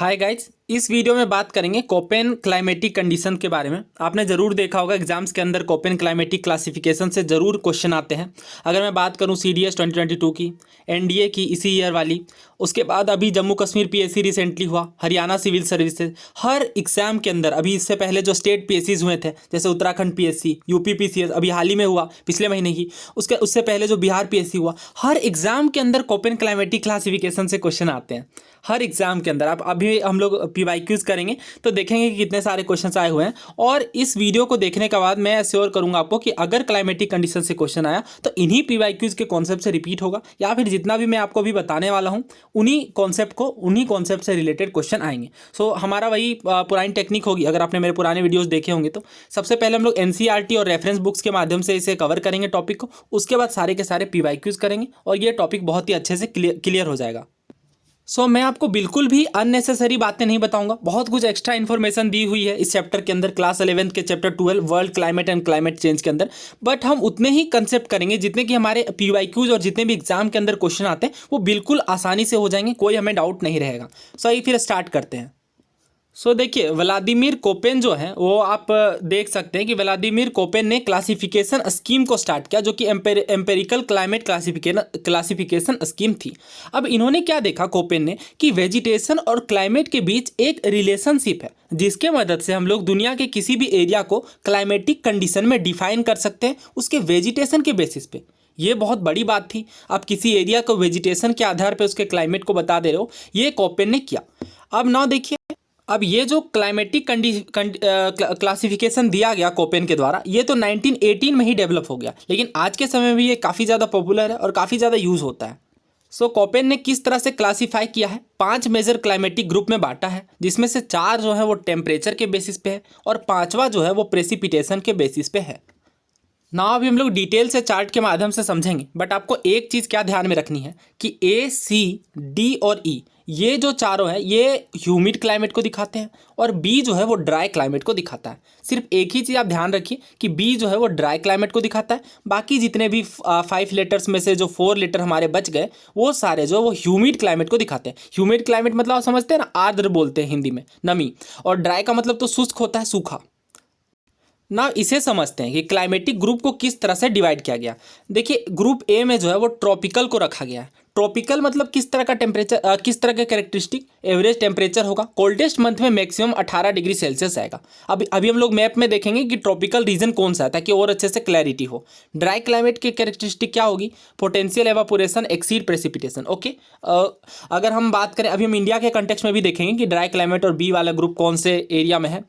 Hi guys, इस video में बात करेंगे कोपेन क्लाइमेटिक कंडीशन के बारे में। आपने ज़रूर देखा होगा एग्जाम्स के अंदर कोपेन क्लाइमेटिक क्लासिफिकेशन से ज़रूर क्वेश्चन आते हैं। अगर मैं बात करूं CDS 2022 की, NDA की इसी ईयर वाली, उसके बाद अभी जम्मू कश्मीर PSC रिसेंटली हुआ, हरियाणा सिविल सर्विसेज, हर एग्जाम के अंदर अभी इससे पहले जो स्टेट PSCs हुए थे जैसे उत्तराखंड PSC, UP PCS अभी हाल ही में हुआ पिछले महीने ही, उससे पहले जो बिहार PSC हुआ, हर एग्जाम के अंदर कोपेन क्लाइमेटिक क्लासिफिकेशन से क्वेश्चन आते हैं हर एग्जाम के अंदर। आप अभी हम लोग PYQs करेंगे तो देखेंगे कि कितने सारे क्वेश्चंस आए हुए हैं। और इस वीडियो को देखने के बाद मैं श्योर करूंगा आपको कि अगर क्लाइमेटिक कंडीशन से क्वेश्चन आया तो इन्हीं PYQs के कॉन्सेप्ट से रिपीट होगा, या फिर जितना भी मैं आपको अभी बताने वाला हूं उन्हीं कॉन्सेप्ट से रिलेटेड क्वेश्चन आएंगे। सो हमारा वही पुरानी टेक्निक होगी। अगर आपने मेरे पुराने वीडियोज़ देखे होंगे तो सबसे पहले हम लोग NCERT और रेफरेंस बुक्स के माध्यम से इसे कवर करेंगे टॉपिक को, उसके बाद सारे के सारे PYQs करेंगे और ये टॉपिक बहुत ही अच्छे से क्लियर हो जाएगा। मैं आपको बिल्कुल भी अननेसेसरी बातें नहीं बताऊंगा, बहुत कुछ एक्स्ट्रा इन्फॉर्मेशन दी हुई है इस चैप्टर के अंदर, क्लास 11 के chapter 12 world climate and climate change के अंदर। बट हम उतने ही कंसेप्ट करेंगे जितने कि हमारे PYQs और जितने भी एग्जाम के अंदर क्वेश्चन आते हैं वो बिल्कुल आसानी से हो जाएंगे, कोई हमें डाउट नहीं रहेगा। आइए फिर स्टार्ट करते हैं। देखिए, व्लादिमीर कोपेन जो है वो आप देख सकते हैं कि व्लादिमीर कोपेन ने क्लासिफिकेशन स्कीम को स्टार्ट किया जो कि एम्पेरिकल क्लाइमेट क्लासिफिकेशन स्कीम थी। अब इन्होंने क्या देखा कोपेन ने कि वेजिटेशन और क्लाइमेट के बीच एक रिलेशनशिप है जिसके मदद से हम लोग दुनिया के किसी भी एरिया को क्लाइमेटिक कंडीशन में डिफाइन कर सकते हैं उसके वेजिटेशन के बेसिस पे। ये बहुत बड़ी बात थी, आप किसी एरिया को वेजिटेशन के आधार पर उसके क्लाइमेट को बता दे रहे हो, ये कोपेन ने किया। अब ना देखिए, अब ये जो क्लाइमेटिक क्लासिफिकेशन दिया गया कोपेन के द्वारा, ये तो 1918 में ही डेवलप हो गया, लेकिन आज के समय में ये काफ़ी ज़्यादा पॉपुलर है और काफ़ी ज़्यादा यूज़ होता है। कोपेन ने किस तरह से क्लासीफाई किया है, 5 मेजर क्लाइमेटिक ग्रुप में बांटा है, जिसमें से 4 जो है वो टेम्परेचर के बेसिस पे है और 5वां जो है वो प्रेसिपिटेशन के बेसिस पे है। ना अभी हम लोग डिटेल से चार्ट के माध्यम से समझेंगे, बट आपको एक चीज़ क्या ध्यान में रखनी है कि A, C, D और E ये जो चारों हैं ये ह्यूमिड क्लाइमेट को दिखाते हैं और B जो है वो ड्राई क्लाइमेट को दिखाता है। सिर्फ एक ही चीज़ आप ध्यान रखिए कि B जो है वो ड्राई क्लाइमेट को दिखाता है, बाकी जितने भी 5 लेटर्स में से जो 4 लेटर हमारे बच गए वो सारे जो वो ह्यूमिड क्लाइमेट को दिखाते हैं। ह्यूमिड क्लाइमेट मतलब आप समझते हैं ना, आर्द्र बोलते हैं हिंदी में, नमी, और ड्राई का मतलब तो शुष्क होता है, सूखा। ना इसे समझते हैं कि क्लाइमेटिक ग्रुप को किस तरह से डिवाइड किया गया। देखिए, ग्रुप A में जो है वो ट्रॉपिकल को रखा गया है। ट्रॉपिकल मतलब किस तरह का टेम्परेचर, किस तरह का कैरेक्टरिस्टिक, एवरेज टेम्परेचर होगा, कोल्डेस्ट मंथ में मैक्सिमम 18 डिग्री सेल्सियस आएगा। अभी हम लोग मैप में देखेंगे कि ट्रॉपिकल रीजन कौन सा है ताकि और अच्छे से क्लैरिटी हो। ड्राई क्लाइमेट की कैरेक्टरिस्टिक क्या होगी, potential evaporation exceed precipitation. Okay, अगर हम बात करें, अभी हम इंडिया के कंटेक्स्ट में भी देखेंगे कि ड्राई क्लाइमेट और B वाला ग्रुप कौन से एरिया में है।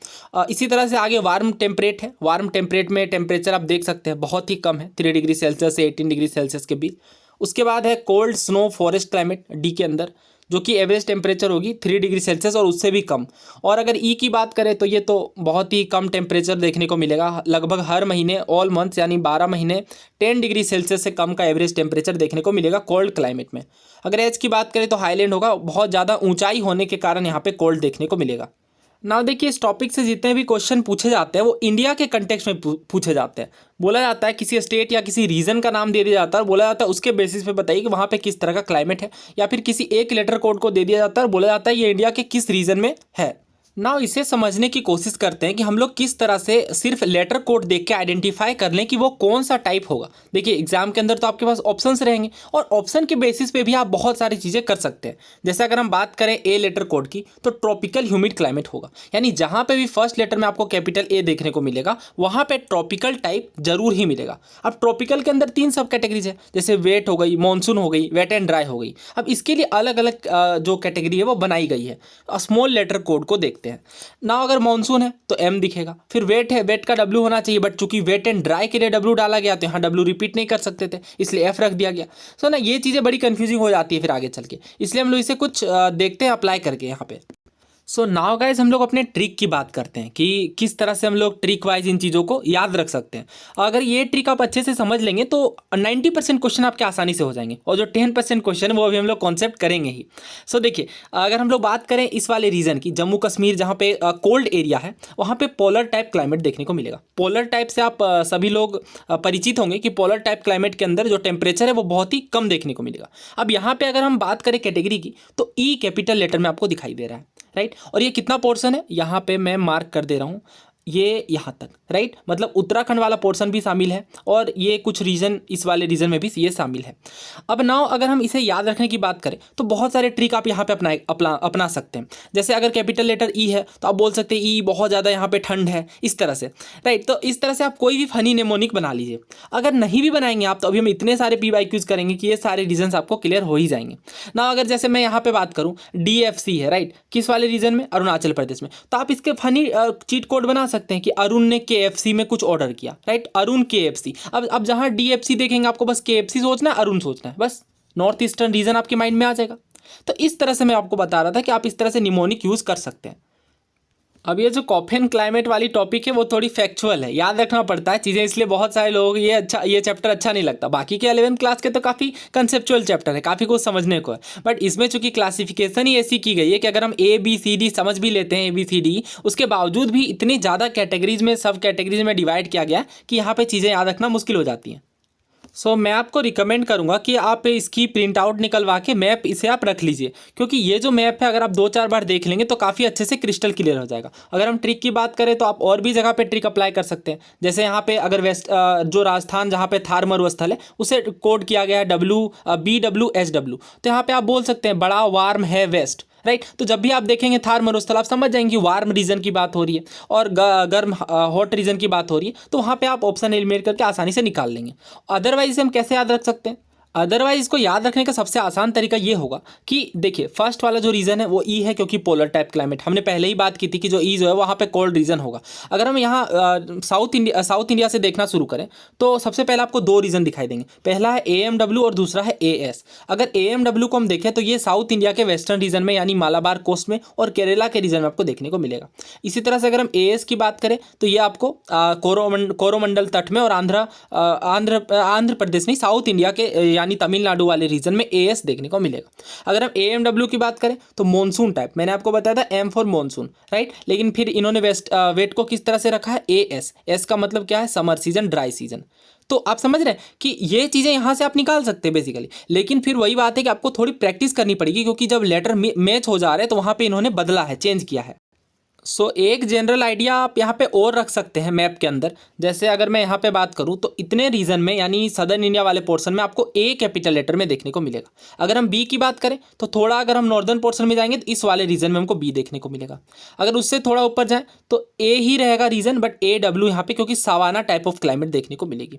इसी तरह से आगे वार्म टेम्परेट है, वार्म टेम्परेट में टेम्परेचर आप देख सकते हैं बहुत ही कम है, 3 डिग्री सेल्सियस से 18 डिग्री सेल्सियस के बीच। उसके बाद है cold snow forest climate D के अंदर, जो कि एवरेज टेम्परेचर होगी 3 डिग्री सेल्सियस और उससे भी कम। और अगर E की बात करें तो ये तो बहुत ही कम टेम्परेचर देखने को मिलेगा, लगभग हर महीने ऑल मंथ यानी 12 महीने 10 डिग्री सेल्सियस से कम का एवरेज टेम्परेचर देखने को मिलेगा कोल्ड क्लाइमेट में। अगर H की बात करें तो हाईलैंड होगा, बहुत ज़्यादा ऊंचाई होने के कारण यहाँ पे कोल्ड देखने को मिलेगा। ना देखिए, इस टॉपिक से जितने भी क्वेश्चन पूछे जाते हैं वो इंडिया के कंटेक्स्ट में पूछे जाते हैं। बोला जाता है किसी स्टेट या किसी रीजन का नाम दे दिया जाता है और बोला जाता है उसके बेसिस पे बताइए कि वहाँ पे किस तरह का क्लाइमेट है, या फिर किसी एक लेटर कोड को दे दिया जाता है और बोला जाता है ये इंडिया के किस रीजन में है। ना इसे समझने की कोशिश करते हैं कि हम लोग किस तरह से सिर्फ लेटर कोड देख के आइडेंटिफाई कर लें कि वो कौन सा टाइप होगा। देखिए, एग्जाम के अंदर तो आपके पास ऑप्शंस रहेंगे और ऑप्शन के बेसिस पे भी आप बहुत सारी चीज़ें कर सकते हैं। जैसे अगर हम बात करें A लेटर कोड की तो ट्रॉपिकल ह्यूमिड क्लाइमेट होगा, यानी जहाँ पे भी फर्स्ट लेटर में आपको कैपिटल A देखने को मिलेगा वहाँ पे ट्रॉपिकल टाइप जरूर ही मिलेगा। अब ट्रॉपिकल के अंदर 3 सब कैटेगरीज है, जैसे वेट हो गई, मानसून हो गई, वेट एंड ड्राई हो गई। अब इसके लिए अलग अलग जो कैटेगरी है वो बनाई गई है। स्मॉल लेटर कोड को देखते हैं ना, अगर मानसून है तो M दिखेगा, फिर वेट है, वेट का W होना चाहिए, बट चूंकि वेट एंड ड्राई के लिए W डाला गया तो यहाँ W रिपीट नहीं कर सकते थे इसलिए F रख दिया गया। ना ये चीज़ें बड़ी कंफ्यूजिंग हो जाती है फिर आगे चल के, इसलिए हम लोग इसे कुछ देखते हैं अप्लाई करके यहाँ पे। नाउ गाइज हम लोग अपने ट्रिक की बात करते हैं कि किस तरह से हम लोग ट्रिक वाइज इन चीज़ों को याद रख सकते हैं। अगर ये ट्रिक आप अच्छे से समझ लेंगे तो 90% क्वेश्चन आपके आसानी से हो जाएंगे और जो 10% क्वेश्चन है वो अभी हम लोग कॉन्सेप्ट करेंगे ही। देखिए, अगर हम लोग बात करें इस वाले रीजन की, जम्मू कश्मीर जहाँ पे कोल्ड एरिया है वहाँ पे पोलर टाइप क्लाइमेट देखने को मिलेगा। पोलर टाइप से आप सभी लोग परिचित होंगे कि पोलर टाइप क्लाइमेट के अंदर जो टेम्परेचर है वो बहुत ही कम देखने को मिलेगा। अब यहाँ पे अगर हम बात करें कैटेगरी की तो E कैपिटल लेटर में आपको दिखाई दे रहा है। राइट। और ये कितना पोर्शन है, यहाँ पे मैं मार्क कर दे रहा हूँ, ये यहाँ तक, राइट। मतलब उत्तराखंड वाला पोर्शन भी शामिल है और ये कुछ रीजन, इस वाले रीजन में भी ये शामिल है। अब नाउ अगर हम इसे याद रखने की बात करें तो बहुत सारे ट्रिक आप यहाँ पे अपना सकते हैं। जैसे अगर कैपिटल लेटर ई है तो आप बोल सकते हैं ई बहुत ज़्यादा यहाँ पे ठंड है, इस तरह से, राइट। तो इस तरह से आप कोई भी फनी नेमोनिक बना लीजिए। अगर नहीं भी बनाएंगे आप तो अभी हम इतने सारे PYQs करेंगे कि ये सारे रीजन आपको क्लियर हो ही जाएंगे ना। अगर जैसे मैं यहाँ पे बात करूँ, DFC है, राइट, किस वाले रीजन में, अरुणाचल प्रदेश में, तो आप इसके फनी चीट कोड बना सकते हैं कि अरुण ने KFC में कुछ ऑर्डर किया, राइट, अरुण KFC। अब जहाँ DFC देखेंगे आपको बस KFC सोचना है, अरुण सोचना है, बस नॉर्थ ईस्टर्न रीजन आपके माइंड में आ जाएगा। तो इस तरह से मैं आपको बता रहा था कि आप इस तरह से निमोनिक यूज कर सकते हैं। अब ये जो कॉफिन क्लाइमेट वाली टॉपिक है वो थोड़ी फैक्चुअल है, याद रखना पड़ता है चीज़ें, इसलिए बहुत सारे लोग ये चैप्टर अच्छा नहीं लगता। बाकी के 11th क्लास के तो काफ़ी कंसेप्चुअल चैप्टर है, काफ़ी कुछ समझने को है, बट इसमें चूंकि क्लासिफिकेशन ही ऐसी की गई है कि अगर हम ABCD समझ भी लेते हैं, ABCD, उसके बावजूद भी इतनी ज़्यादा कैटेगरीज में, सब कैटेगरीज में डिवाइड किया गया कि यहाँ पर चीज़ें याद रखना मुश्किल हो जाती हैं। सो मैं आपको रिकमेंड करूंगा कि आप इसकी प्रिंट आउट निकलवा के मैप इसे आप रख लीजिए, क्योंकि ये जो मैप है अगर आप 2-4 बार देख लेंगे तो काफ़ी अच्छे से क्रिस्टल क्लियर हो जाएगा। अगर हम ट्रिक की बात करें तो आप और भी जगह पे ट्रिक अप्लाई कर सकते हैं। जैसे यहाँ पे अगर जो राजस्थान जहाँ पे थार मरुस्थल है उसे कोड किया गया है BWSW, तो यहाँ पे आप बोल सकते हैं बड़ा वार्म है वेस्ट, राइट। तो जब भी आप देखेंगे थार मरुस्थल आप समझ जाएंगे वार्म रीजन की बात हो रही है और गर्म हॉट रीजन की बात हो रही है, तो वहाँ पे आप ऑप्शन एलिमिनेट करके आसानी से निकाल लेंगे। अदरवाइज हम कैसे याद रख सकते हैं, अदरवाइज इसको याद रखने का सबसे आसान तरीका ये होगा कि देखिए फर्स्ट वाला जो रीजन है वो ई है, क्योंकि पोलर टाइप क्लाइमेट, हमने पहले ही बात की थी कि जो ई जो है वहाँ पे कोल्ड रीजन होगा। अगर हम यहाँ साउथ इंडिया से देखना शुरू करें तो सबसे पहले आपको 2 रीजन दिखाई देंगे, पहला है AMW और दूसरा है AS। अगर AMW को हम देखें तो ये साउथ इंडिया के वेस्टर्न रीजन में यानी मालाबार कोस्ट में और केरला के रीजन में आपको देखने को मिलेगा। इसी तरह से अगर हम AS की बात करें तो ये आपको कोरोमंडल तट में और आंध्र प्रदेश नहीं, साउथ इंडिया के यानी तमिलनाडु वाले रीजन में AS देखने को मिलेगा। अगर हम AMW की बात करें तो मॉनसून टाइप, मैंने आपको बताया था M फॉर मॉनसून, राइट, लेकिन फिर इन्होंने वेट को किस तरह से रखा है, AS। S का मतलब क्या है, समर सीजन, ड्राई सीजन। तो आप समझ रहे हैं कि ये चीज़ें यहाँ से आप निकाल सकते हैं बेसिकली, लेकिन फिर वही बात है कि आपको थोड़ी प्रैक्टिस करनी पड़ेगी, क्योंकि जब लेटर मैच हो जा रहे हैं तो वहाँ पे इन्होंने बदला है, चेंज किया है। सो एक जनरल आइडिया आप यहाँ पे और रख सकते हैं मैप के अंदर। जैसे अगर मैं यहाँ पे बात करूँ तो इतने रीजन में यानी सदर्न इंडिया वाले पोर्शन में आपको A कैपिटल लेटर में देखने को मिलेगा। अगर हम B की बात करें तो थोड़ा अगर हम नॉर्दर्न पोर्शन में जाएंगे तो इस वाले रीजन में हमको B देखने को मिलेगा। अगर उससे थोड़ा ऊपर जाएँ तो A ही रहेगा रीजन, बट AW यहाँ पे क्योंकि सवाना टाइप ऑफ क्लाइमेट देखने को मिलेगी।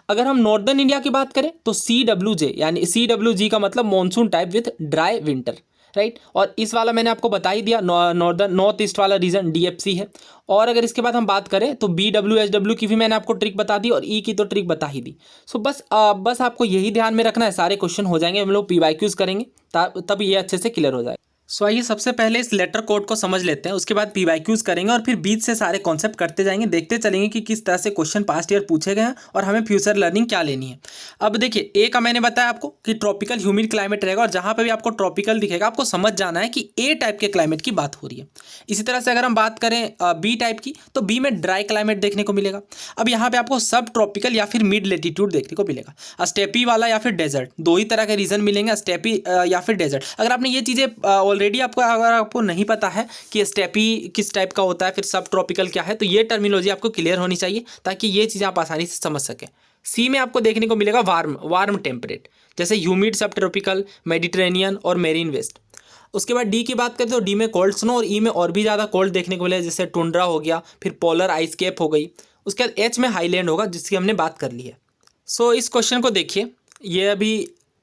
अगर हम नॉर्दर्न इंडिया की बात करें तो CWJ यानी CWG का मतलब monsoon type with dry winter, right. और इस वाला मैंने आपको बता ही दिया, नॉर्थ ईस्ट वाला रीजन DFC है। और अगर इसके बाद हम बात करें तो BWSW की भी मैंने आपको ट्रिक बता दी और E की तो ट्रिक बता ही दी। सो बस आपको यही ध्यान में रखना है, सारे क्वेश्चन हो जाएंगे, हम लोग PYQs करेंगे तब ये अच्छे से क्लियर हो जाए। सो आइए सबसे पहले इस लेटर कोड को समझ लेते हैं, उसके बाद PYQs करेंगे और फिर बीच से सारे कॉन्सेप्ट करते जाएंगे, देखते चलेंगे कि किस तरह से क्वेश्चन पास्ट ईयर पूछे गए हैं और हमें फ्यूचर लर्निंग क्या लेनी है। अब देखिए A का मैंने बताया आपको कि ट्रॉपिकल ह्यूमिड क्लाइमेट रहेगा, और जहाँ पे भी आपको ट्रॉपिकल दिखेगा आपको समझ जाना है कि A टाइप के क्लाइमेट की बात हो रही है। इसी तरह से अगर हम बात करें B टाइप की तो B में ड्राई क्लाइमेट देखने को मिलेगा। अब यहाँ पे आपको सब ट्रॉपिकल या फिर मिड लेटीट्यूड देखने को मिलेगा। स्टेपी वाला या फिर डेजर्ट, 2 ही तरह के रीजन मिलेंगे, स्टेपी या फिर डेजर्ट। अगर आपने ये चीज़ें ऑलरेडी आपको नहीं पता है कि स्टेपी किस टाइप का होता है, फिर सब ट्रॉपिकल क्या है, तो ये टर्मिनोलॉजी आपको क्लियर होनी चाहिए ताकि ये चीज़ें आप आसानी से समझ सकें। सी में आपको देखने को मिलेगा वार्म टेम्परेट, जैसे ह्यूमिड, सब ट्रॉपिकल, मेडिटेरेनियन और मेरीन वेस्ट। उसके बाद डी की बात करें तो डी में कोल्ड स्नो और ई में और भी ज़्यादा कोल्ड देखने को मिलेगा, जैसे टुंड्रा हो गया, फिर पोलर आइस कैप हो गई। उसके बाद एच में हाईलैंड होगा जिसकी हमने बात कर ली है। सो इस क्वेश्चन को देखिए, ये अभी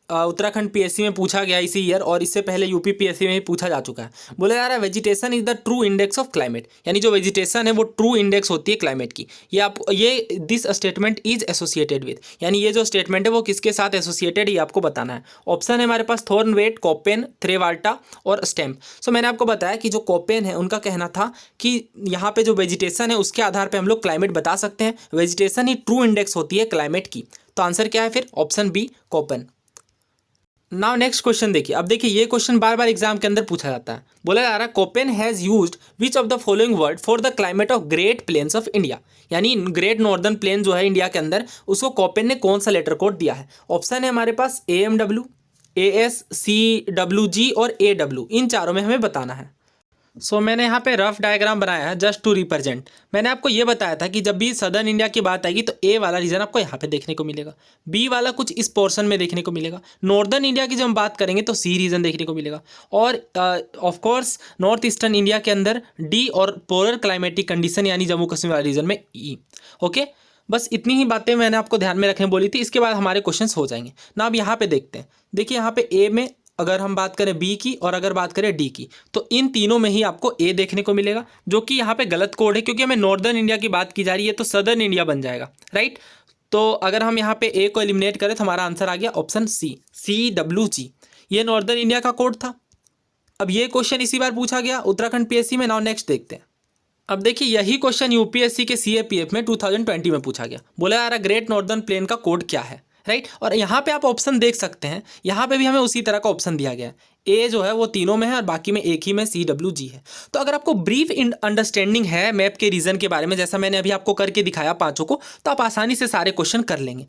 उत्तराखंड PSC में पूछा गया इसी ईयर, और इससे पहले UP PSC में भी पूछा जा चुका है। बोला जा रहा है vegetation is the true index of climate, यानी जो वेजिटेशन है वो ट्रू इंडेक्स होती है क्लाइमेट की। ये this statement is associated with, यानी ये जो स्टेटमेंट है वो किसके साथ एसोसिएटेड ये आपको बताना है। ऑप्शन है हमारे पास थॉर्नवेट, कोपेन, थ्रेवाल्टा और स्टेम्प। सो मैंने आपको बताया कि जो कोपेन है उनका कहना था कि यहाँ पे जो वेजिटेशन है उसके आधार पर हम लोग क्लाइमेट बता सकते हैं, वेजिटेशन ही ट्रू इंडेक्स होती है क्लाइमेट की। तो आंसर क्या है फिर, option B Koppen. Now next question देखिए। अब देखिए ये क्वेश्चन बार बार एग्जाम के अंदर पूछा जाता है। बोला जा रहा है Koppen has used which of the following word for the climate of great plains of India, यानी ग्रेट नॉर्दर्न प्लेन जो है इंडिया के अंदर, उसको कोपेन ने कौन सा लेटर कोड दिया है। ऑप्शन है हमारे पास AMW, AS, CWG और AW, इन चारों में हमें बताना है। मैंने यहाँ पे रफ डायग्राम बनाया है जस्ट टू रिप्रेजेंट। मैंने आपको ये बताया था कि जब भी सदर्न इंडिया की बात आएगी तो ए वाला रीजन आपको यहाँ पे देखने को मिलेगा, बी वाला कुछ इस पोर्शन में देखने को मिलेगा, नॉर्दर्न इंडिया की जब हम बात करेंगे तो सी रीजन देखने को मिलेगा, और of course north eastern India के अंदर डी और पोलर क्लाइमेटिक कंडीशन यानी जम्मू कश्मीर वाले रीजन में ई। ओके, बस इतनी ही बातें मैंने आपको ध्यान में रखने बोली थी। इसके बाद हमारे क्वेश्चंस हो जाएंगे ना। अब यहाँ पे देखते हैं, देखिए यहाँ पे ए में अगर हम बात करें बी की और अगर बात करें डी की, तो इन तीनों में ही आपको ए देखने को मिलेगा, जो कि यहाँ पे गलत कोड है क्योंकि हमें नॉर्दर्न इंडिया की बात की जा रही है तो सदर्न इंडिया बन जाएगा, राइट। तो अगर हम यहाँ पे ए को एलिमिनेट करें तो हमारा आंसर आ गया ऑप्शन सी, CWG। ये नॉर्दर्न इंडिया का कोड था। अब ये क्वेश्चन इसी बार पूछा गया उत्तराखंड PSC में। नाउ नेक्स्ट देखते हैं। अब देखिए यही क्वेश्चन UPSC के CAPF में 2020 में पूछा गया। बोला यार ग्रेट नॉर्दर्न प्लेन का कोड क्या है, राइट। और यहाँ पे आप ऑप्शन देख सकते हैं, यहाँ पे भी हमें उसी तरह का ऑप्शन दिया गया है। ए जो है वो तीनों में है और बाकी में एक ही में CWG है। तो अगर आपको ब्रीफ अंडरस्टैंडिंग है मैप के रीजन के बारे में, जैसा मैंने अभी आपको करके दिखाया पांचों को, तो आप आसानी से सारे क्वेश्चन कर लेंगे।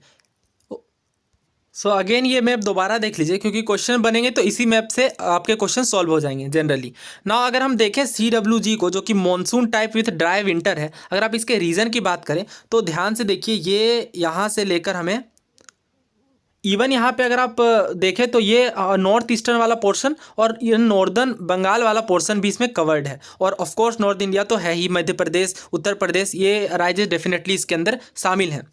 अगेन ये मैप दोबारा देख लीजिए क्योंकि क्वेश्चन बनेंगे तो इसी मैप से आपके क्वेश्चन सॉल्व हो जाएंगे जनरली। नाउ अगर हम देखें CWG को, जो कि monsoon type with dry winter है, अगर आप इसके रीजन की बात करें तो ध्यान से देखिए, ये यहाँ से लेकर हमें इवन यहाँ पे अगर आप देखें तो ये नॉर्थ ईस्टर्न वाला पोर्शन और ये नॉर्दर्न बंगाल वाला पोर्शन भी इसमें कवर्ड है। और ऑफ कोर्स नॉर्थ इंडिया तो है ही, मध्य प्रदेश, उत्तर प्रदेश, ये राज्य डेफिनेटली इसके अंदर शामिल हैं।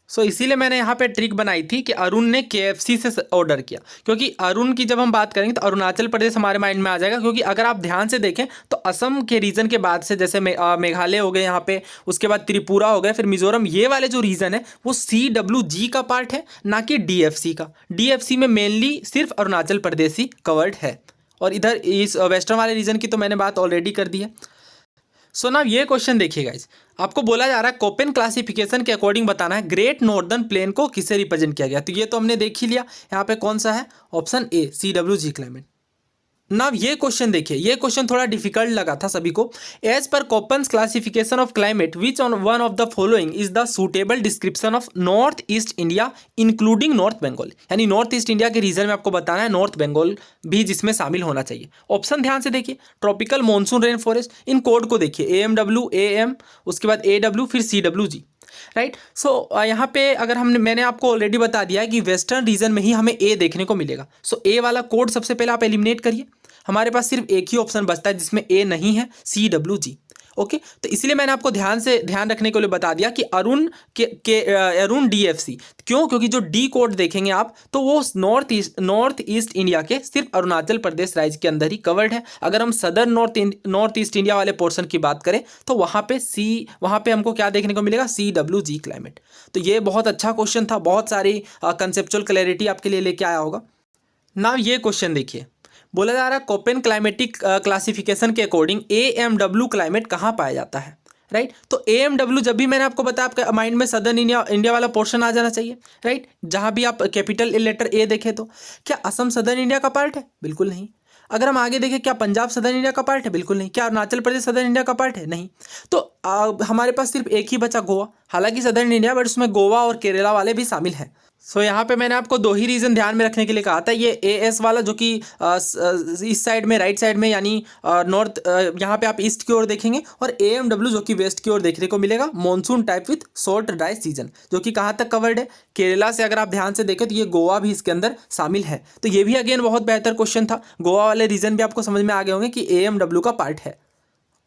इसीलिए मैंने यहाँ पे ट्रिक बनाई थी कि अरुण ने KFC से ऑर्डर किया, क्योंकि अरुण की जब हम बात करेंगे तो अरुणाचल प्रदेश हमारे माइंड में आ जाएगा। क्योंकि अगर आप ध्यान से देखें तो असम के रीजन के बाद से जैसे मेघालय हो गए यहाँ पे, उसके बाद त्रिपुरा हो गए, फिर मिजोरम, ये वाले जो रीजन है वो CWG का पार्ट है, ना कि DFC का। DFC में मेनली सिर्फ अरुणाचल प्रदेश ही कवर्ड है, और इधर इस वेस्टर्न वाले रीजन की तो मैंने बात ऑलरेडी कर दी है। ना ये क्वेश्चन देखिए गाइज, आपको बोला जा रहा है कोपेन क्लासिफिकेशन के अकॉर्डिंग बताना है ग्रेट नॉर्दर्न प्लेन को किससे रिप्रेजेंट किया गया। तो ये तो हमने देख ही लिया, यहाँ पे कौन सा है, ऑप्शन ए, CWG क्लाइमेट। ना ये क्वेश्चन देखिए, ये क्वेश्चन थोड़ा डिफिकल्ट लगा था सभी को। As per Koppen's classification of climate which on one of the following is the suitable description of north east India including north Bengal. यानी नॉर्थ ईस्ट इंडिया के रीजन में आपको बताना है नॉर्थ बंगाल भी जिसमें शामिल होना चाहिए। ऑप्शन ध्यान से देखिए, ट्रॉपिकल मॉनसून रेन फॉरेस्ट, इन कोड को देखिए, AMW, AM, उसके बाद AW, फिर CWG, राइट। यहाँ पे अगर मैंने आपको ऑलरेडी बता दिया है कि वेस्टर्न रीजन में ही हमें ए देखने को मिलेगा। ए वाला कोड सबसे पहले आप एलिमिनेट करिए। हमारे पास सिर्फ एक ही ऑप्शन बचता है जिसमें ए नहीं है, CWG। ओके, तो इसलिए मैंने आपको ध्यान रखने के लिए बता दिया कि अरुण DFC क्यों, क्योंकि जो डी कोड देखेंगे आप तो वो नॉर्थ ईस्ट इंडिया के सिर्फ अरुणाचल प्रदेश राज्य के अंदर ही कवर्ड है। अगर हम सदर्न नॉर्थ ईस्ट इंडिया वाले पोर्शन की बात करें तो वहाँ पे हमको क्या देखने को मिलेगा, CWG क्लाइमेट। तो ये बहुत अच्छा क्वेश्चन था, बहुत सारी कंसेप्चुअल क्लैरिटी आपके लिए लेके आया होगा ना। ये क्वेश्चन देखिए, बोला जा रहा है कोपेन क्लाइमेटिक क्लासिफिकेशन के अकॉर्डिंग AMW क्लाइमेट कहाँ पाया जाता है, राइट। तो AMW जब भी मैंने आपको बताया आपके माइंड में सदर्न इंडिया वाला पोर्शन आ जाना चाहिए, राइट। जहाँ भी आप कैपिटल लेटर A देखें तो क्या असम सदर्न इंडिया का पार्ट है? बिल्कुल नहीं। अगर हम आगे देखें, क्या पंजाब सदर्न इंडिया का पार्ट है? बिल्कुल नहीं। क्या अरुणाचल प्रदेश सदर्न इंडिया का पार्ट है? नहीं। तो हमारे पास सिर्फ एक ही बचा, गोवा। हालांकि सदर्न इंडिया, बट उसमें गोवा और केरला वाले भी शामिल हैं। यहाँ पे मैंने आपको दो ही रीजन ध्यान में रखने के लिए कहा था, ये AS वाला जो कि इस साइड में, राइट साइड में, यानी नॉर्थ, यहाँ पे आप ईस्ट की ओर देखेंगे, और AMW जो कि वेस्ट की ओर देखने को मिलेगा, monsoon type with short dry season, जो कि कहाँ तक कवर्ड है, केरला से। अगर आप ध्यान से देखें तो ये गोवा भी इसके अंदर शामिल है। तो ये भी अगेन बहुत बेहतर क्वेश्चन था। गोवा वाले रीजन भी आपको समझ में आ गए होंगे कि AMW का पार्ट है।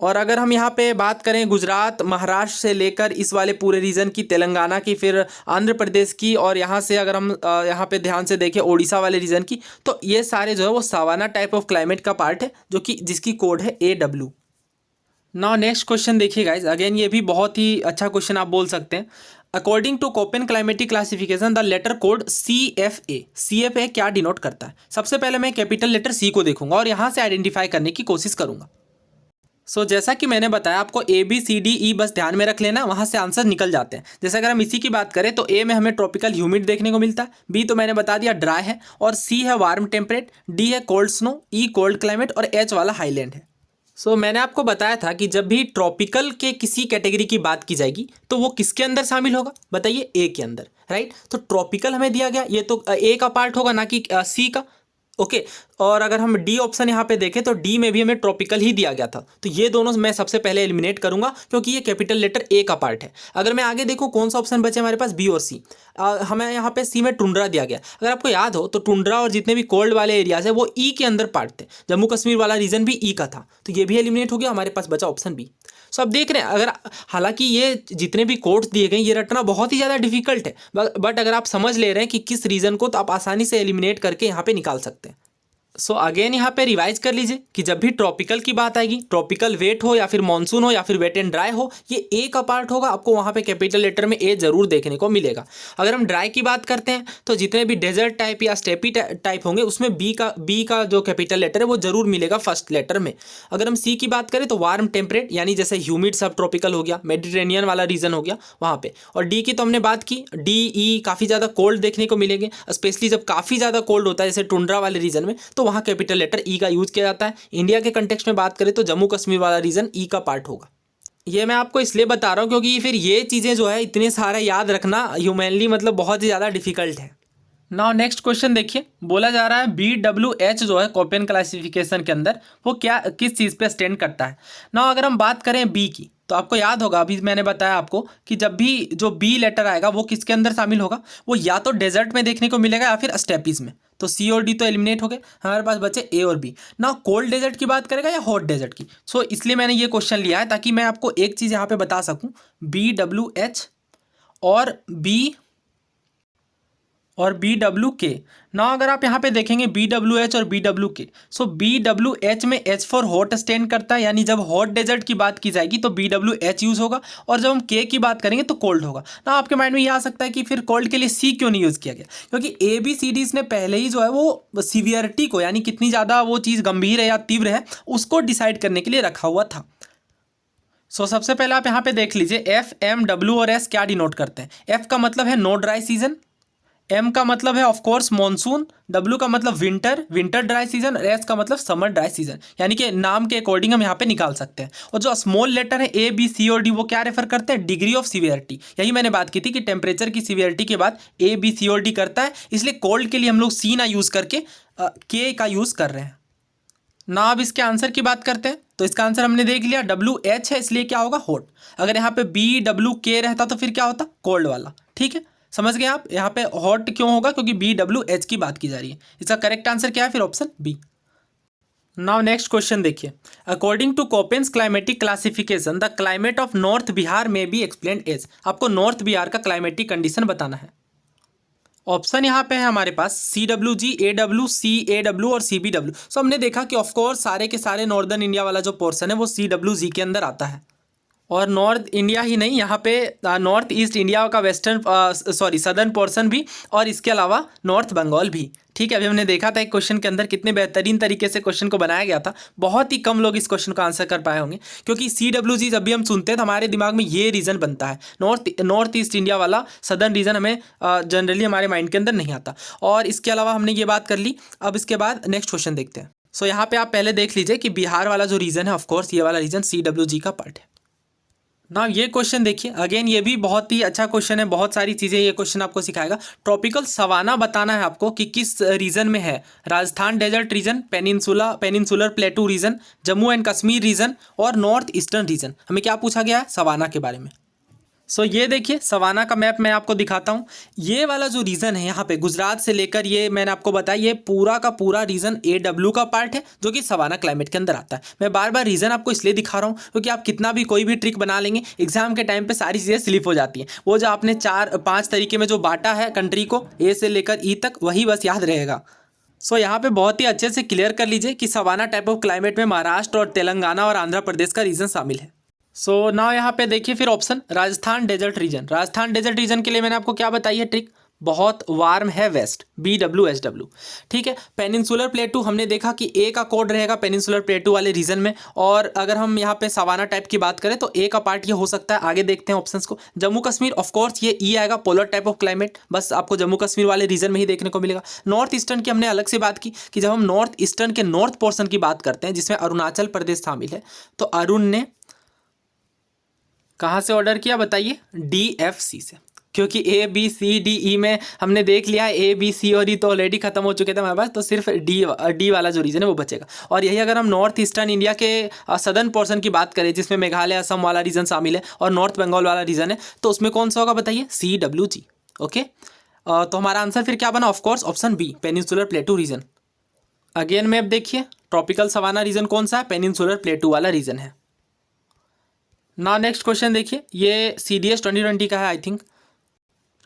और अगर हम यहाँ पे बात करें गुजरात, महाराष्ट्र से लेकर इस वाले पूरे रीजन की, तेलंगाना की, फिर आंध्र प्रदेश की, और यहाँ से अगर हम यहाँ पे ध्यान से देखें ओडिशा वाले रीजन की, तो ये सारे जो है वो सावाना टाइप ऑफ क्लाइमेट का पार्ट है, जो कि जिसकी कोड है AW। नाउ नेक्स्ट क्वेश्चन देखिए गाइज, अगेन ये भी बहुत ही अच्छा क्वेश्चन आप बोल सकते हैं। According to Koppen climatic classification the letter code CFA क्या डिनोट करता है? सबसे पहले मैं कैपिटल लेटर C को देखूंगा और यहाँ से आइडेंटिफाई करने की कोशिश करूंगा। जैसा कि मैंने बताया आपको ABCDE बस ध्यान में रख लेना, वहाँ से आंसर निकल जाते हैं। जैसे अगर हम इसी की बात करें तो A में हमें ट्रॉपिकल ह्यूमिड देखने को मिलता है, B तो मैंने बता दिया ड्राई है, और C है वार्म टेम्परेट, D है cold snow, E cold climate, और H वाला हाईलैंड है। मैंने आपको बताया था कि जब भी ट्रॉपिकल के किसी कैटेगरी की बात की जाएगी तो वो किसके अंदर शामिल होगा, बताइए, A के अंदर, राइट। तो ट्रॉपिकल हमें दिया गया, ये तो A का पार्ट होगा, ना कि C का। ओके। और अगर हम डी ऑप्शन यहाँ पे देखें तो डी में भी हमें ट्रॉपिकल ही दिया गया था, तो ये दोनों मैं सबसे पहले एलिमिनेट करूंगा क्योंकि ये कैपिटल लेटर ए का पार्ट है। अगर मैं आगे देखूँ कौन सा ऑप्शन बचे हमारे पास, बी और सी। हमें यहाँ पे सी में टुंड्रा दिया गया। अगर आपको याद हो तो टुंड्रा और जितने भी कोल्ड वाले एरियाज है वो ई के अंदर पार्ट थे। जम्मू कश्मीर वाला रीजन भी ई का था, तो ये भी एलिमिनेट हो गया। हमारे पास बचा ऑप्शन बी। सो अब देख रहे हैं, अगर हालांकि ये जितने भी कोड्स दिए गए ये रटना बहुत ही ज़्यादा डिफिकल्ट है, बट अगर आप समझ ले रहे हैं कि किस रीज़न को, तो आप आसानी से एलिमिनेट करके यहाँ पे निकाल सकते हैं। सो अगेन यहाँ पे रिवाइज कर लीजिए कि जब भी ट्रॉपिकल की बात आएगी, ट्रॉपिकल वेट हो या फिर मानसून हो या फिर वेट एंड ड्राई हो, ये ए का पार्ट होगा। आपको वहाँ पे कैपिटल लेटर में ए जरूर देखने को मिलेगा। अगर हम ड्राई की बात करते हैं तो जितने भी डेजर्ट टाइप या स्टेपी टाइप होंगे उसमें बी का जो कैपिटल लेटर है वो जरूर मिलेगा फर्स्ट लेटर में। अगर हम सी की बात करें तो वार्म टेम्परेट यानी जैसे ह्यूमिड सब ट्रॉपिकल हो गया, मेडिटेरेनियन वाला रीजन हो गया वहाँ पे। और डी की तो हमने बात की, डी ई काफ़ी ज़्यादा कोल्ड देखने को मिलेंगे, स्पेशली जब काफ़ी ज़्यादा कोल्ड होता है जैसे टुंड्रा वाले रीजन में, तो वहाँ कैपिटल लेटर ई का यूज किया जाता है। इंडिया के कंटेक्स्ट में बात करें तो जम्मू कश्मीर वाला रीजन ई का पार्ट होगा। ये मैं आपको इसलिए बता रहा हूँ क्योंकि फिर ये चीज़ें जो है इतने सारे याद रखना ह्यूमनली मतलब बहुत ही ज़्यादा डिफिकल्ट है। नाउ नेक्स्ट क्वेश्चन देखिए, बोला जा रहा है BWH जो है कोपेन क्लासिफिकेशन के अंदर वो क्या किस चीज़ पे स्टैंड करता है। नाउ अगर हम बात करें बी की तो आपको याद होगा, अभी मैंने बताया आपको कि जब भी जो बी लेटर आएगा वो किसके अंदर शामिल होगा, वो या तो डेजर्ट में देखने को मिलेगा या फिर स्टेपीज में। तो सी और डी तो एलिमिनेट हो गए, हमारे पास बचे ए और बी। ना कोल्ड डेजर्ट की बात करेगा या हॉट डेजर्ट की। सो इसलिए मैंने ये क्वेश्चन लिया है ताकि मैं आपको एक चीज़ यहाँ पे बता सकूँ, BWH और BWK। ना अगर आप यहाँ पे देखेंगे BWH और BWK, सो BWH में H फॉर हॉट स्टैंड करता है, यानी जब हॉट डेजर्ट की बात की जाएगी तो BWH यूज़ होगा, और जब हम K की बात करेंगे तो कोल्ड होगा। ना आपके माइंड में ये आ सकता है कि फिर कोल्ड के लिए C क्यों नहीं यूज़ किया गया, क्योंकि ABCDs ने पहले ही जो है वो सीवियरिटी को, यानी कितनी ज़्यादा वो चीज़ गंभीर है या तीव्र है, उसको डिसाइड करने के लिए रखा हुआ था। सो सबसे पहले आप यहाँ पे देख लीजिए F, M, W और S क्या डिनोट करते हैं। F का मतलब है नो ड्राई सीजन, M का मतलब है ऑफ कोर्स मॉनसून, W का मतलब विंटर ड्राई सीजन, और S का मतलब समर ड्राई सीजन। यानी कि नाम के अकॉर्डिंग हम यहाँ पे निकाल सकते हैं। और जो स्मॉल लेटर है A, B, C और D वो क्या रेफर करते हैं, डिग्री ऑफ सीवियरिटी। यही मैंने बात की थी कि टेम्परेचर की सीवियरिटी के बाद A, B, C और D करता है, इसलिए कोल्ड के लिए हम लोग C ना यूज़ करके K का यूज़ कर रहे हैं ना। अब इसके आंसर की बात करते हैं, तो इसका आंसर हमने देख लिया, WH है इसलिए क्या होगा, हॉट। अगर यहाँ पे BWK रहता तो फिर क्या होता, कोल्ड वाला। ठीक है, समझ गए आप। यहाँ पे हॉट क्यों होगा, क्योंकि BWH की बात की जा रही है। इसका करेक्ट आंसर क्या है, फिर option B. Now next question देखिए, according to Koppen's climatic classification the climate of north Bihar में बी एक्सप्लेन्ड एज। आपको नॉर्थ बिहार का क्लाइमेटिक कंडीशन बताना है। ऑप्शन यहाँ पे है हमारे पास CWG, AW, CAW और CBW। सो हमने देखा कि ऑफकोर्स सारे के सारे नॉर्दर्न इंडिया वाला जो पोर्शन है वो CWG के अंदर आता है। और नॉर्थ इंडिया ही नहीं, यहाँ पे नॉर्थ ईस्ट इंडिया का सदर्न पोर्शन भी, और इसके अलावा नॉर्थ बंगाल भी। ठीक है, अभी हमने देखा था एक क्वेश्चन के अंदर कितने बेहतरीन तरीके से क्वेश्चन को बनाया गया था। बहुत ही कम लोग इस क्वेश्चन का आंसर कर पाए होंगे, क्योंकि CWG जब भी हम सुनते हैं तो हमारे दिमाग में ये रीजन बनता है, नॉर्थ ईस्ट इंडिया वाला सदर्न रीजन हमें जनरली हमारे माइंड के अंदर नहीं आता। और इसके अलावा हमने ये बात कर ली। अब इसके बाद नेक्स्ट क्वेश्चन देखते हैं। सो यहाँ पे आप पहले देख लीजिए कि बिहार वाला जो रीजन है, ऑफकोर्स ये वाला रीजन CWG का पार्ट है ना। ये क्वेश्चन देखिए, अगेन ये भी बहुत ही अच्छा क्वेश्चन है, बहुत सारी चीज़ें ये क्वेश्चन आपको सिखाएगा। ट्रॉपिकल सवाना बताना है आपको कि किस रीजन में है, Rajasthan desert region, peninsular plateau region, Jammu and Kashmir region और नॉर्थ ईस्टर्न रीजन। हमें क्या पूछा गया है, सवाना के बारे में। सो ये देखिए सवाना का मैप मैं आपको दिखाता हूँ। ये वाला जो रीजन है यहाँ पे गुजरात से लेकर, ये मैंने आपको बताया, ये पूरा का पूरा रीजन AW का पार्ट है जो कि सवाना क्लाइमेट के अंदर आता है। मैं बार बार रीजन आपको इसलिए दिखा रहा हूँ क्योंकि आप कितना भी कोई भी ट्रिक बना लेंगे, एग्जाम के टाइम पे सारी चीज़ें स्लिप हो जाती हैं। वो जो आपने 4-5 तरीके में जो बांटा है कंट्री को A से लेकर E तक, वही बस याद रहेगा। सो यहाँ पे बहुत ही अच्छे से क्लियर कर लीजिए कि सवाना टाइप ऑफ क्लाइमेट में महाराष्ट्र और तेलंगाना और आंध्र प्रदेश का रीजन शामिल है। सो नाउ यहाँ पे देखिए फिर option Rajasthan desert region. Rajasthan desert region के लिए मैंने आपको क्या बताई है ट्रिक, बहुत वार्म है वेस्ट, BWHW। ठीक है, पेनिनसुलर प्लेटू हमने देखा कि A का कोड रहेगा पेनिनसुलर प्लेटू वाले रीजन में। और अगर हम यहाँ पे सवाना टाइप की बात करें तो A का पार्ट ये हो सकता है। आगे देखते हैं ऑप्शंस को। जम्मू कश्मीर ऑफकोर्स ये E आएगा, पोलर टाइप ऑफ क्लाइमेट, बस आपको जम्मू कश्मीर वाले रीजन में ही देखने को मिलेगा। नॉर्थ ईस्टर्न की हमने अलग से बात की कि जब हम नॉर्थ ईस्टर्न के नॉर्थ पोर्शन की बात करते हैं जिसमें अरुणाचल प्रदेश शामिल है, तो अरुण ने कहाँ से ऑर्डर किया बताइए, DFC से। क्योंकि A B C D E में हमने देख लिया है, ए बी सी और ई तो ऑलरेडी खत्म हो चुके थे हमारे पास, तो सिर्फ डी वाला जो रीजन है वो बचेगा। और यही अगर हम नॉर्थ ईस्टर्न इंडिया के सदर्न पोर्शन की बात करें, जिसमें मेघालय असम वाला रीजन शामिल है और नॉर्थ बंगाल वाला रीजन है, तो उसमें कौन सा होगा बताइए, CWG। ओके, तो हमारा आंसर फिर क्या बना, of course option B, peninsular plateau region. Again map देखिए, ट्रॉपिकल सवाना रीजन कौन सा है, पेनिनसुलर प्लेटू वाला रीजन है। ना नेक्स्ट क्वेश्चन देखिए, ये CDS 2020 का है आई थिंक,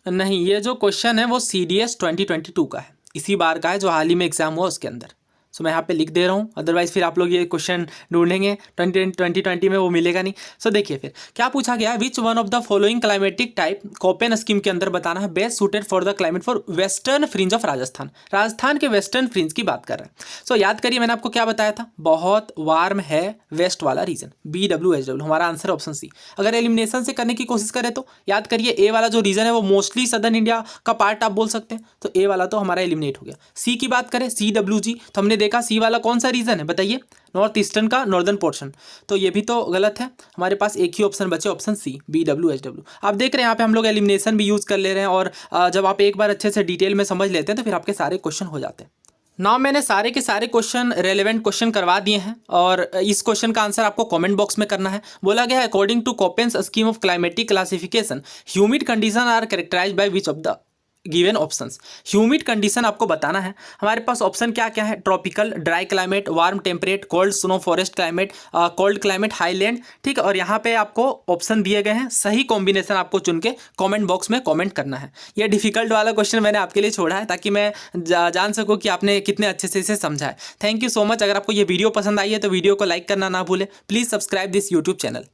नहीं, ये जो क्वेश्चन है वो CDS 2022 का है, इसी बार का है जो हाल ही में एग्जाम हुआ उसके अंदर। सो मैं यहाँ पे लिख दे रहा हूँ, अदरवाइज फिर आप लोग ये क्वेश्चन ढूंढेंगे 2020 में, वो मिलेगा नहीं। सो देखिए फिर क्या पूछा गया है, which one of the following climatic type Koppen scheme के अंदर बताना है best suited for the climate for western fringe of Rajasthan. Rajasthan के वेस्टर्न फ्रिंज की बात कर रहे हैं। सो याद करिए मैंने आपको क्या बताया था, बहुत वार्म है वेस्ट वाला रीजन, BWHW हमारा आंसर ऑप्शन सी। अगर एलिमिनेशन से करने की कोशिश करें तो याद करिए, ए वाला जो रीजन है वो मोस्टली सदर्न इंडिया का पार्ट आप बोल सकते हैं, तो ए वाला तो हमारा एलिमिनेट हो गया। सी की बात करें, CWG, तो हमने देखा सी वाला कौन सा रीजन है बताइए, नॉर्थ ईस्टर्न का नॉर्दर्न पोर्शन, तो ये भी तो गलत है। हमारे पास एक ही ऑप्शन बचे, ऑप्शन सी, BWHW। आप देख रहे हैं यहाँ पे हम लोग एलिमिनेशन भी यूज़ कर ले रहे हैं, और जब आप एक बार अच्छे से डिटेल में समझ लेते हैं तो फिर आपके सारे क्वेश्चन हो जाते हैं। ना मैंने सारे के सारे क्वेश्चन रेलेवेंट क्वेश्चन करवा दिए हैं, और इस क्वेश्चन का आंसर आपको कमेंट बॉक्स में करना है। बोला गया है, according to Koppen's scheme of climatic classification, humid condition are characterized by which of the given options. Humid condition आपको बताना है। हमारे पास ऑप्शन क्या क्या है, tropical, dry climate, warm temperate, cold snow forest climate, cold climate, highland, ठीक है। और यहाँ पे आपको ऑप्शन दिए गए हैं, सही कॉम्बिनेशन आपको चुन के कमेंट बॉक्स में कमेंट करना है। ये डिफिकल्ट वाला क्वेश्चन मैंने आपके लिए छोड़ा है ताकि मैं जान सकूँ कि आपने कितने अच्छे से इसे समझा है। Thank you so much. अगर आपको ये वीडियो पसंद आई है तो वीडियो को लाइक करना ना भूलें। Please subscribe this YouTube channel.